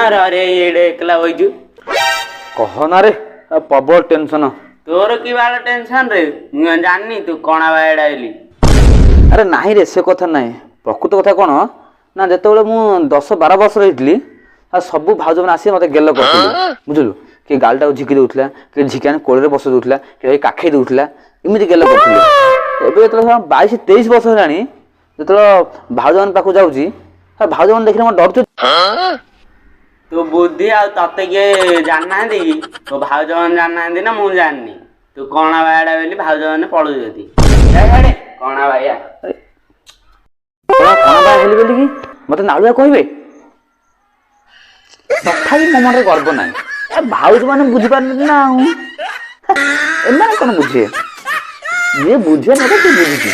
अरे ये एकला बइजु कहना रे प्रबल टेंशन। तोर की वाला टेंशन रे मु जाननी तू कोणा बायडा आइली। अरे नाही रे से कथा नाही प्रकृत कथा कौन ना जिते मु 10-12 वर्ष रही सब भाज मैंने आसी मत गेल कर बुझलु कि गालटा झिकी दूसरा कि झिकी आनी कोड़े बस दूसरा कि काखे दूसरा इमती गेल कर 22-23 वर्ष है जो भाज मान पाक जाऊँगी भाज मैंने देखने मैं डर तू बुद्धि आ तते के जानना कि तो भाउज मन जानना ना मु जाननी तू कोणा बायडा बोली भाउज मैंने पड़ू जदी कोणा बाया कौन बाय हेली बोली कि मत नालुआ कहबे तथापि मो मन गर्व ना भाउज मैंने बुझी पार ना एम कौन बुझे जी बुझे ना तो बुझी